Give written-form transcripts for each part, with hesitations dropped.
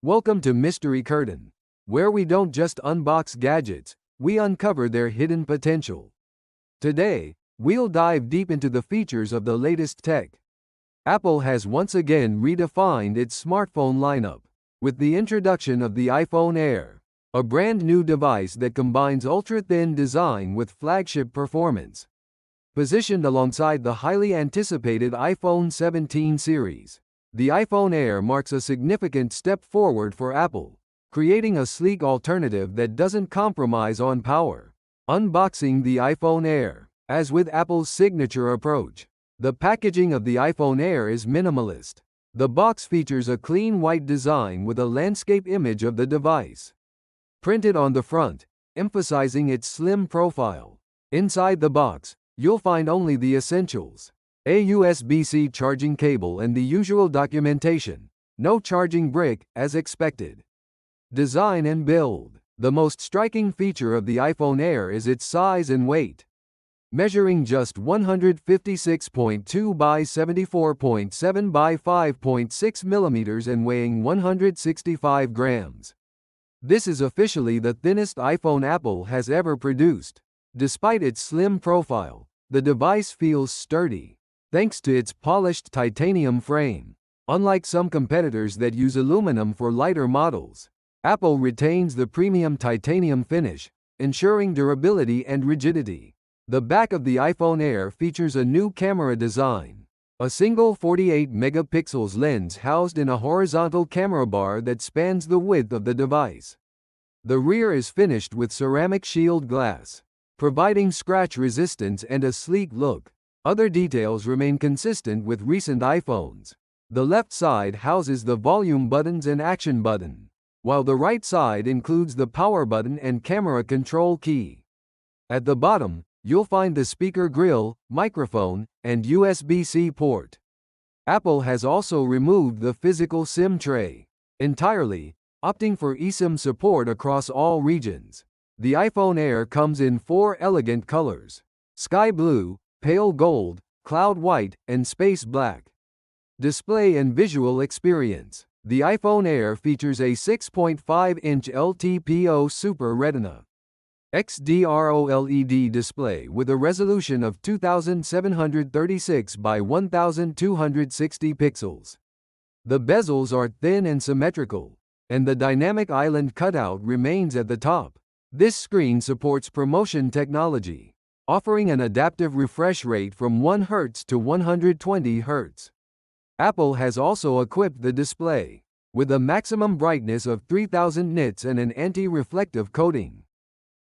Welcome to Mystery Curtain, where we don't just unbox gadgets, we uncover their hidden potential. Today, we'll dive deep into the features of the latest tech. Apple has once again redefined its smartphone lineup with the introduction of the iPhone Air, a brand new device that combines ultra-thin design with flagship performance. Positioned alongside the highly anticipated iPhone 17 series, the iPhone Air marks a significant step forward for Apple, creating a sleek alternative that doesn't compromise on power. Unboxing the iPhone Air. As with Apple's signature approach, the packaging of the iPhone Air is minimalist. The box features a clean white design with a landscape image of the device printed on the front, emphasizing its slim profile. Inside the box, you'll find only the essentials: a USB-C charging cable and the usual documentation. No charging brick, as expected. Design and build. The most striking feature of the iPhone Air is its size and weight. Measuring just 156.2 by 74.7 by 5.6 millimeters and weighing 165 grams. This is officially the thinnest iPhone Apple has ever produced. Despite its slim profile, the device feels sturdy, thanks to its polished titanium frame. Unlike some competitors that use aluminum for lighter models, Apple retains the premium titanium finish, ensuring durability and rigidity. The back of the iPhone Air features a new camera design. A single 48-megapixels lens housed in a horizontal camera bar that spans the width of the device. The rear is finished with ceramic shield glass, providing scratch resistance and a sleek look. Other details remain consistent with recent iPhones. The left side houses the volume buttons and action button, while the right side includes the power button and camera control key. At the bottom, you'll find the speaker grill, microphone, and USB-C port. Apple has also removed the physical SIM tray entirely, opting for eSIM support across all regions. The iPhone Air comes in 4 elegant colors: sky blue, pale gold, cloud white, and space black. Display and visual experience. The iPhone Air features a 6.5-inch LTPO Super Retina XDR OLED display with a resolution of 2736 by 1260 pixels. The bezels are thin and symmetrical, and the dynamic island cutout remains at the top. This screen supports ProMotion technology, offering an adaptive refresh rate from 1 Hz to 120 Hz. Apple has also equipped the display with a maximum brightness of 3000 nits and an anti-reflective coating,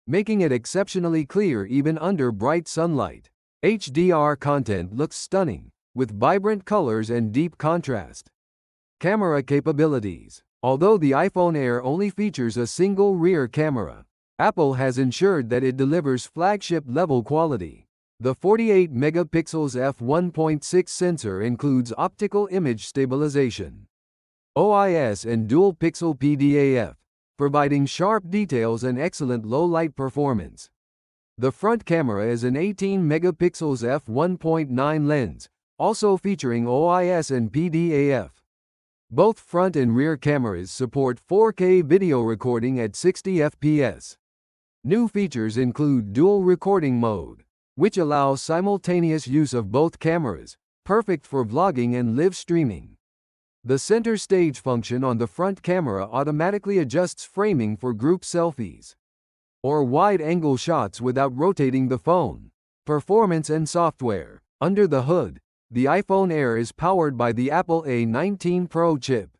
making it exceptionally clear even under bright sunlight. HDR content looks stunning, with vibrant colors and deep contrast. Camera capabilities. Although the iPhone Air only features a single rear camera, Apple has ensured that it delivers flagship-level quality. The 48-megapixels f1.6 sensor includes optical image stabilization, OIS, and dual-pixel PDAF, providing sharp details and excellent low-light performance. The front camera is an 18-megapixels f1.9 lens, also featuring OIS and PDAF. Both front and rear cameras support 4K video recording at 60 fps. New features include dual recording mode, which allows simultaneous use of both cameras, perfect for vlogging and live streaming. The center stage function on the front camera automatically adjusts framing for group selfies or wide-angle shots without rotating the phone. Performance and software. Under the hood, the iPhone Air is powered by the Apple A19 Pro chip,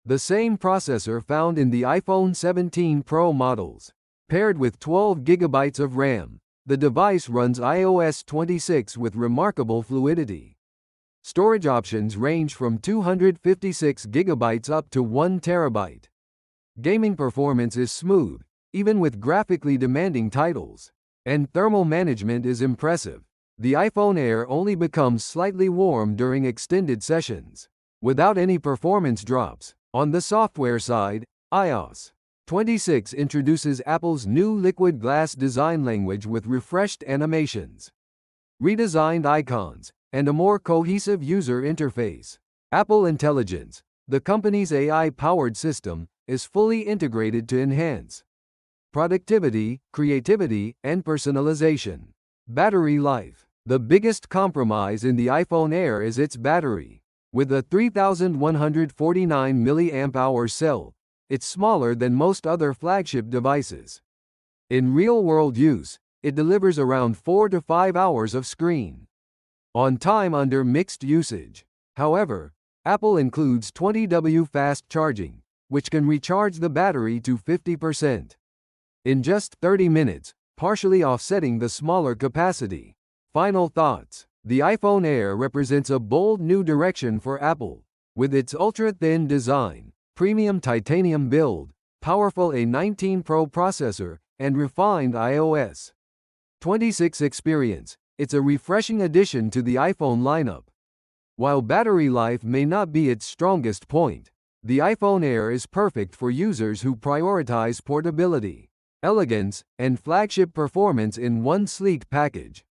the same processor found in the iPhone 17 Pro models. Paired with 12 GB of RAM, the device runs iOS 26 with remarkable fluidity. Storage options range from 256 GB up to 1 TB. Gaming performance is smooth, even with graphically demanding titles, and thermal management is impressive. The iPhone Air only becomes slightly warm during extended sessions, without any performance drops. On the software side, iOS 26 introduces Apple's new liquid glass design language with refreshed animations, redesigned icons, and a more cohesive user interface. Apple Intelligence. The company's AI-powered system is fully integrated to enhance productivity, creativity, and personalization. Battery life. The biggest compromise in the iPhone Air is its battery. With a 3149 mAh cell, it's smaller than most other flagship devices. In real-world use, it delivers around 4 to 5 hours of screen on time under mixed usage. However, Apple includes 20W fast charging, which can recharge the battery to 50% in just 30 minutes, partially offsetting the smaller capacity. Final thoughts. The iPhone Air represents a bold new direction for Apple. With its ultra-thin design, premium titanium build, powerful A19 Pro processor, and refined iOS 26 experience, it's a refreshing addition to the iPhone lineup. While battery life may not be its strongest point, the iPhone Air is perfect for users who prioritize portability, elegance, and flagship performance in one sleek package.